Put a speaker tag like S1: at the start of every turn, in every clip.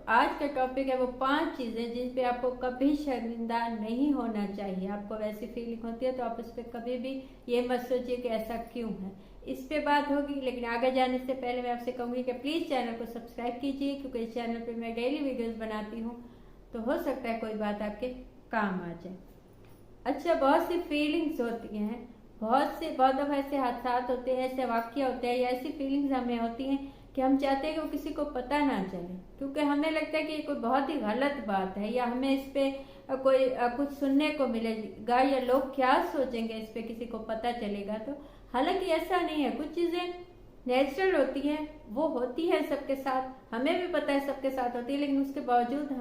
S1: आज का टॉपिक है वो 5 चीजें जिन पे आपको कभी शर्मिंदा नहीं होना चाहिए। आपको वैसी फीलिंग होती है तो आप उस पर कभी भी ये मत सोचिए कि ऐसा क्यों है। इस पे बात होगी, लेकिन आगे जाने से पहले मैं आपसे कहूंगी कि प्लीज चैनल को सब्सक्राइब कीजिए, क्योंकि इस चैनल पे मैं डेली वीडियोस बनाती हूँ, तो हो सकता है कोई बात आपके काम आ जाए। अच्छा, बहुत सी फीलिंग्स होती हैं, बहुत दफा ऐसे हादसा होते हैं, ऐसे वाक्य होते हैं या ऐसी फीलिंग्स हमें होती हैं कि हम चाहते हैं कि वो किसी को पता ना चले, क्योंकि हमें लगता है कि ये कोई बहुत ही गलत बात है या हमें इस पे कोई कुछ सुनने को मिलेगा या लोग क्या सोचेंगे इस पे किसी को पता चलेगा। तो हालांकि ऐसा नहीं है, कुछ चीजें नेचुरल होती हैं, वो होती है सबके साथ, हमें भी पता है सबके साथ होती है, लेकिन उसके बावजूद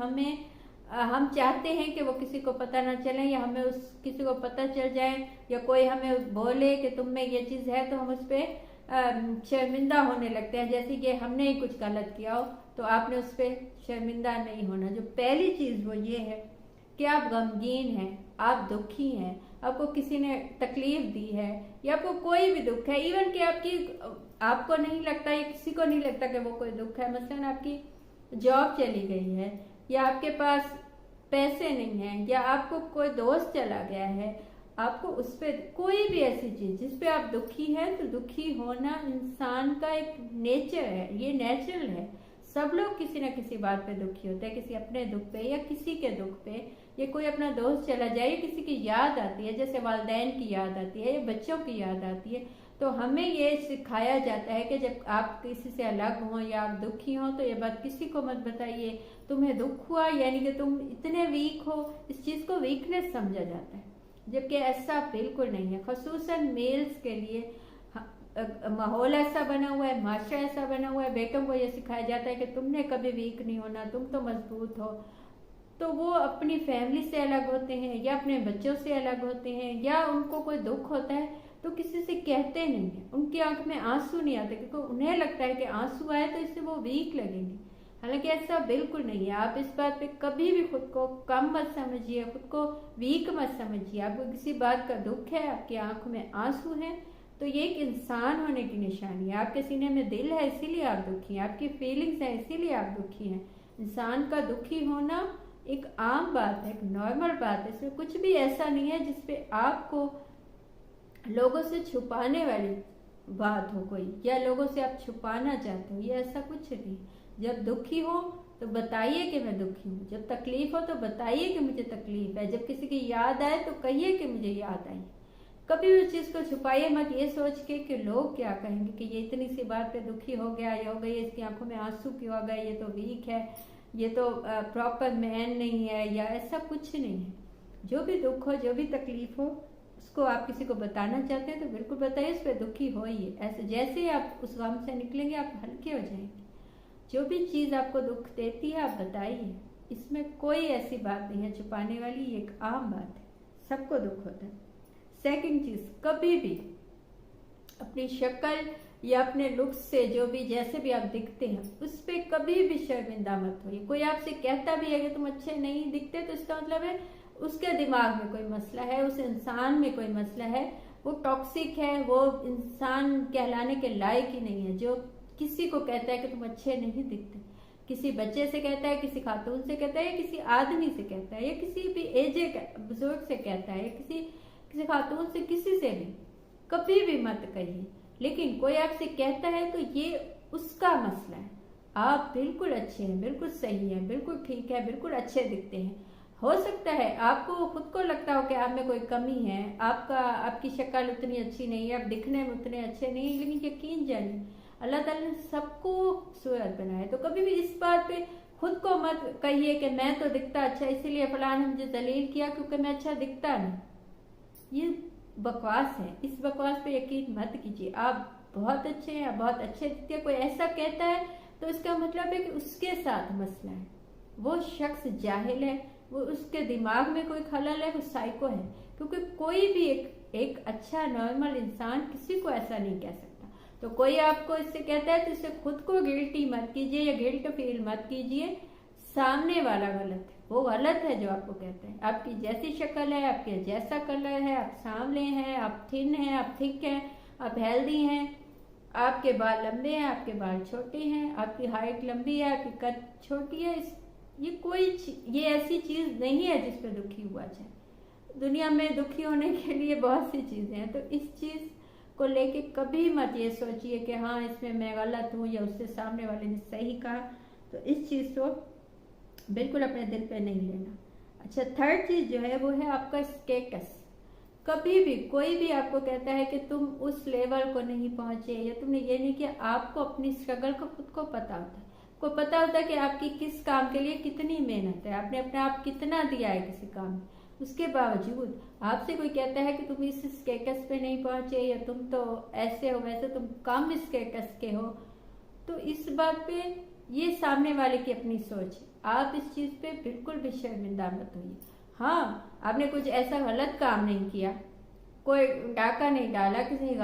S1: हम चाहते हैं कि वो किसी को पता ना चले या हमें उस किसी को पता चल जाए या कोई हमें बोले कि तुम में ये चीज है, तो हम उस पर शर्मिंदा होने लगते हैं, जैसे कि हमने ही कुछ गलत किया हो। तो आपने उस पर शर्मिंदा नहीं होना। जो पहली चीज वो ये है कि आप गमगीन हैं, आप दुखी हैं, आपको किसी ने तकलीफ दी है या आपको कोई भी दुख है, इवन कि आपको नहीं लगता या किसी को नहीं लगता कि वो कोई दुख है। मसलन आपकी जॉब चली गई है या आपके पास पैसे नहीं है या आपको कोई दोस्त चला गया है, आपको उस पर कोई भी ऐसी चीज जिस पे आप दुखी हैं, तो दुखी होना इंसान का एक नेचर है, ये नेचुरल है। सब लोग किसी ना किसी बात पे दुखी होते हैं, किसी अपने दुख पे या किसी के दुख पे, या कोई अपना दोस्त चला जाए, किसी की याद आती है, जैसे वालिदैन की याद आती है या बच्चों की याद आती है। तो हमें ये सिखाया जाता है कि जब आप किसी से अलग हो या आप दुखी हो तो ये बात किसी को मत बताइए। तुम्हें दुख हुआ यानी कि तुम इतने वीक हो, इस चीज को वीकनेस समझा जाता है, जबकि ऐसा बिल्कुल नहीं है। खसूसन मेल्स के लिए माहौल ऐसा बना हुआ है, माशरा ऐसा बना हुआ है, बेटों को ये सिखाया जाता है कि तुमने कभी वीक नहीं होना, तुम तो मजबूत हो। तो वो अपनी फैमिली से अलग होते हैं या अपने बच्चों से अलग होते हैं या उनको कोई दुख होता है तो किसी से कहते नहीं है, उनकी आंख में आंसू नहीं आते, क्योंकि उन्हें लगता है कि आंसू आए तो इससे वो वीक लगेंगे। हालांकि ऐसा बिल्कुल नहीं है। आप इस बात पे कभी भी खुद को कम मत समझिए, खुद को वीक मत समझिए। आपको किसी बात का दुख है, आपकी आंखों में आंसू है, तो ये एक इंसान होने की निशानी है। आपके सीने में दिल है इसीलिए आप दुखी हैं, आपकी फीलिंग्स हैं इसीलिए आप दुखी हैं। इंसान का दुखी होना एक आम बात है, एक नॉर्मल बात है, इसमें कुछ भी ऐसा नहीं है जिसपे आपको लोगों से छुपाने वाली बात हो कोई, या लोगों से आप छुपाना चाहते हो, ये ऐसा कुछ नहीं। जब दुखी हो तो बताइए कि मैं दुखी हूँ, जब तकलीफ हो तो बताइए कि मुझे तकलीफ है, जब किसी की याद आए तो कहिए कि मुझे याद आई। कभी भी उस चीज को छुपाइए मत ये सोच के कि लोग क्या कहेंगे कि ये इतनी सी बात पे दुखी हो गया, ये हो गई, इसकी आंखों में आंसू क्यों आ गए, ये तो वीक है, ये तो प्रॉपर मैन नहीं है, या ऐसा कुछ नहीं है। जो भी दुख हो, जो भी तकलीफ हो, उसको आप किसी को बताना चाहते हैं तो बिल्कुल बताइए, उस पर दुखी होइए। ऐसे जैसे ही आप उस गम से निकलेंगे आप हल्के हो जाएंगे। जो भी चीज आपको दुख देती है आप बताइए, इसमें कोई ऐसी बात नहीं है छुपाने वाली, ये एक आम बात है, सबको दुख होता है। सेकंड चीज, कभी भी अपनी शक्ल या अपने लुक्स से, जो भी जैसे भी आप दिखते हैं, उस पर कभी भी शर्मिंदा मत होइए। कोई आपसे कहता भी है कि तुम अच्छे नहीं दिखते, तो इसका मतलब है उसके दिमाग में कोई मसला है, उस इंसान में कोई मसला है, वो टॉक्सिक है, वो इंसान कहलाने के लायक ही नहीं है। जो किसी को कहता है कि तुम अच्छे नहीं दिखते, किसी बच्चे से कहता है, किसी खातून से कहता है, या किसी आदमी से कहता है, या किसी भी एजेड बुजुर्ग से कहता है, किसी खातून से, किसी से भी कभी भी मत कहिए। लेकिन कोई आपसे कहता है तो ये उसका मसला है। आप बिल्कुल अच्छे हैं, बिल्कुल सही है, बिल्कुल ठीक है, बिल्कुल अच्छे दिखते हैं। हो सकता है आपको खुद को लगता हो कि आप में कोई कमी है, आपकी शक्ल उतनी अच्छी नहीं है, आप दिखने में उतने अच्छे नहीं है, लेकिन यकीन जानिए अल्लाह ताला ने सबको खूबसूरत बनाया है। तो कभी भी इस बात पे खुद को मत कहिए कि मैं तो दिखता अच्छा इसलिए फलां ने मुझे जलील किया क्योंकि मैं अच्छा दिखता नहीं। ये बकवास है, इस बकवास पे यकीन मत कीजिए। आप बहुत अच्छे हैं, आप बहुत अच्छे दिखते हैं। कोई ऐसा कहता है तो इसका मतलब है कि उसके साथ मसला है, वो शख्स जाहिल है, वो उसके दिमाग में कोई खलल है, वो साइको है। क्योंकि कोई भी एक अच्छा नॉर्मल इंसान किसी को ऐसा नहीं कह सकता। तो कोई आपको इससे कहता है तो इससे खुद को गिल्टी मत कीजिए या गिल्ट फील मत कीजिए। सामने वाला गलत है, वो गलत है जो आपको कहते हैं। आपकी जैसी शक्ल है, आपके जैसा कलर है, आप सांवले हैं, आप थिन हैं, आप थिक हैं, आप हेल्दी हैं, आपके बाल लंबे हैं, आपके बाल छोटे हैं, आपकी हाइट लंबी है, आपकी कद छोटी है, ये ऐसी चीज नहीं है जिस पे दुखी हुआ जाए। दुनिया में दुखी होने के लिए बहुत सी चीजें हैं। तो इस चीज को लेके कभी मत ये सोचिए कि हाँ इसमें मैं गलत हूँ या उससे सामने वाले ने सही कहा। तो इस चीज को बिल्कुल अपने दिल पे नहीं लेना। अच्छा, थर्ड चीज जो है वो है आपका स्टेटस। कभी भी कोई भी आपको कहता है कि तुम उस लेवल को नहीं पहुंचे या तुमने ये नहीं किया, आपको अपनी स्ट्रगल को खुद को पता होता है। को पता होता है कि आपकी किस काम के लिए कितनी मेहनत है, आपने अपना आप कितना दिया है किसी काम में। उसके बावजूद आपसे कोई कहता है कि तुम इस स्टेटस पे नहीं पहुंचे या तुम तो ऐसे हो वैसे, तुम कम स्टेटस के हो, तो इस बात पे ये सामने वाले की अपनी सोच है। आप इस चीज पे बिल्कुल भी शर्मिंदा मत होइए। हाँ, आपने कुछ ऐसा गलत काम नहीं किया, कोई डाका नहीं डाला, किसी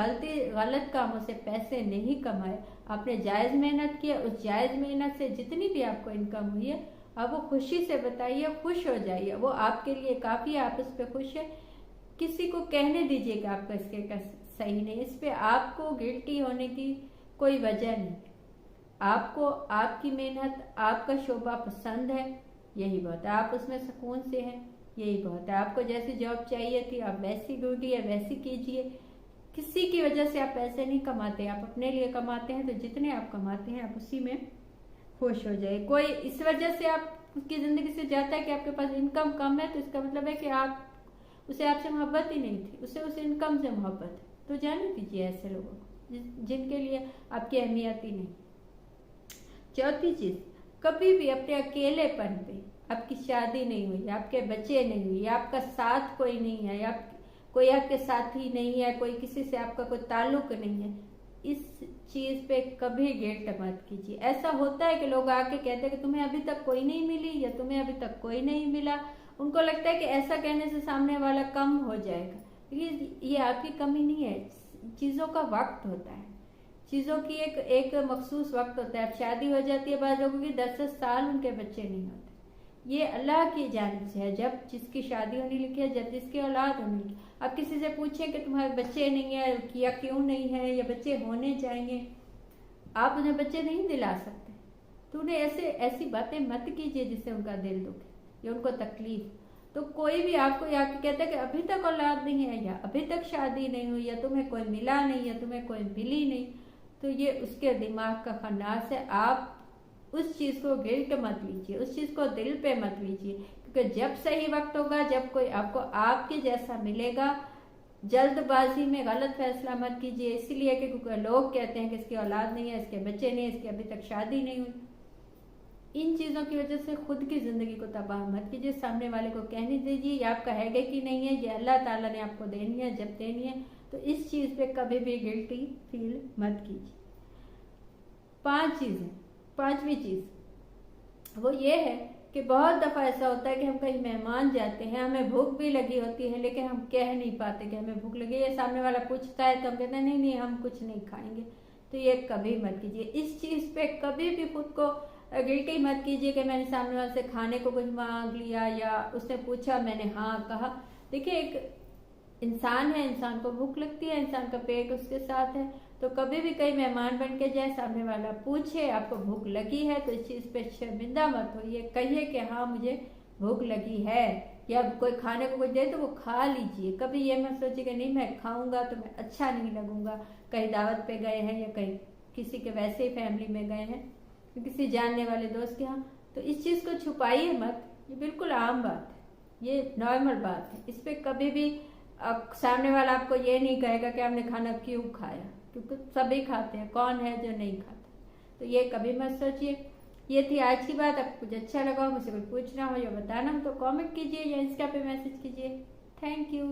S1: गलत कामों से पैसे नहीं कमाए, आपने जायज मेहनत किया। उस जायज मेहनत से जितनी भी आपको इनकम हुई है आप वो खुशी से बताइए, खुश हो जाइए, वो आपके लिए काफी, आप उस पर खुश है। किसी को कहने दीजिए कि आपका स्टेटस सही नहीं, इस पे आपको गिल्टी होने की कोई वजह नहीं। आपको आपकी मेहनत, आपका शोभा पसंद है, यही बहुत है। आप उसमें सुकून से हैं, यही बहुत है। आपको जैसी जॉब चाहिए थी आप वैसी ढूंढिए, वैसी कीजिए। किसी की वजह से आप पैसे नहीं कमाते, आप अपने लिए कमाते हैं। तो जितने आप कमाते हैं आप उसी में खुश हो जाए। कोई इस वजह से आपकी जिंदगी से जाता है कि आपके पास इनकम कम है, तो इसका मतलब है कि उसे आपसे मोहब्बत ही नहीं थी, उसे उस इनकम से मोहब्बत है। तो जाने दीजिए ऐसे लोगों को जिनके लिए आपकी अहमियत ही नहीं। चौथी चीज, कभी भी अपने अकेलेपन पे, आपकी शादी नहीं हुई, आपके बच्चे नहीं हुए, आपका साथ कोई नहीं है, कोई आपके साथी नहीं है, कोई किसी से आपका कोई ताल्लुक नहीं है, इस चीज पे कभी गिल्ट मत कीजिए। ऐसा होता है कि लोग आके कहते हैं कि तुम्हें अभी तक कोई नहीं मिली या तुम्हें अभी तक कोई नहीं मिला। उनको लगता है कि ऐसा कहने से सामने वाला कम हो जाएगा, लेकिन ये आपकी कमी नहीं है। चीजों का वक्त होता है, चीजों की एक मखसूस वक्त होता है। अब शादी हो जाती है, बाद लोगों की 10-10 साल उनके बच्चे नहीं होते। ये अल्लाह की जानिब से है। जब जिसकी शादी होने लिखी है, जब जिसकी औलाद होने लिखी, अब किसी से पूछें कि तुम्हारे बच्चे नहीं है या क्यों नहीं है या बच्चे होने जाएंगे, आप उन्हें बच्चे नहीं दिला सकते। तो उन्हें ऐसी बातें मत कीजिए जिससे उनका दिल दुखे या उनको तकलीफ। तो कोई भी आपको आके कहता है कि अभी तक औलाद नहीं है या अभी तक शादी नहीं हुई या तुम्हें कोई मिला नहीं या तुम्हें कोई मिली नहीं, तो ये उसके दिमाग का खन्नास है। आप उस चीज को गिल्ट मत लीजिए, उस चीज को दिल पे मत लीजिए, क्योंकि जब सही वक्त होगा, जब कोई आपको आपके जैसा मिलेगा, जल्दबाजी में गलत फैसला मत कीजिए। इसीलिए क्योंकि लोग कहते हैं कि इसकी औलाद नहीं है, इसके बच्चे नहीं है, इसकी अभी तक शादी नहीं हुई। इन चीजों की वजह से खुद की जिंदगी को तबाह मत कीजिए। सामने वाले को कहने दीजिए ये आपका है कि नहीं है, ये अल्लाह ताला ने आपको देनी है, जब देनी है। तो इस चीज पे कभी भी गिल्टी फील मत कीजिए। 5 चीजें। 5वीं चीज वो ये है कि बहुत दफा ऐसा होता है कि हम कहीं मेहमान जाते हैं, हमें भूख भी लगी होती है, लेकिन हम कह नहीं पाते कि हमें भूख लगी है। सामने वाला पूछता है तो हम कहते हैं नहीं नहीं हम कुछ नहीं खाएंगे। तो ये कभी मत कीजिए। इस चीज पे कभी भी खुद को गिल्टी मत कीजिए कि मैंने सामने वाले से खाने को कुछ मांग लिया या उसने पूछा मैंने हाँ कहा। देखिए, एक इंसान है, इंसान को भूख लगती है, इंसान का पेट उसके साथ है। तो कभी भी कहीं मेहमान बन के जाए, सामने वाला पूछे आपको भूख लगी है, तो इस चीज पे शर्मिंदा मत होइए। कहिए कि हाँ मुझे भूख लगी है, या कोई खाने को कुछ दे तो वो खा लीजिए। कभी ये मत सोचिए कि नहीं मैं खाऊंगा तो मैं अच्छा नहीं लगूंगा। कहीं दावत पे गए हैं या कहीं किसी के वैसे ही फैमिली में गए हैं, किसी जानने वाले दोस्त के यहाँ, तो इस चीज को छुपाइए मत। ये बिल्कुल आम बात है, ये नॉर्मल बात है। इस पे कभी भी सामने वाला आपको ये नहीं कहेगा कि आपने खाना क्यों खाया, क्योंकि सभी खाते हैं, कौन है जो नहीं खाता। तो ये कभी मत सोचिए। ये थी आज की बात। आपको कुछ अच्छा लगा हो, मुझसे कुछ पूछना हो या बताना हो तो कमेंट कीजिए या इंस्टा पे मैसेज कीजिए। Thank you.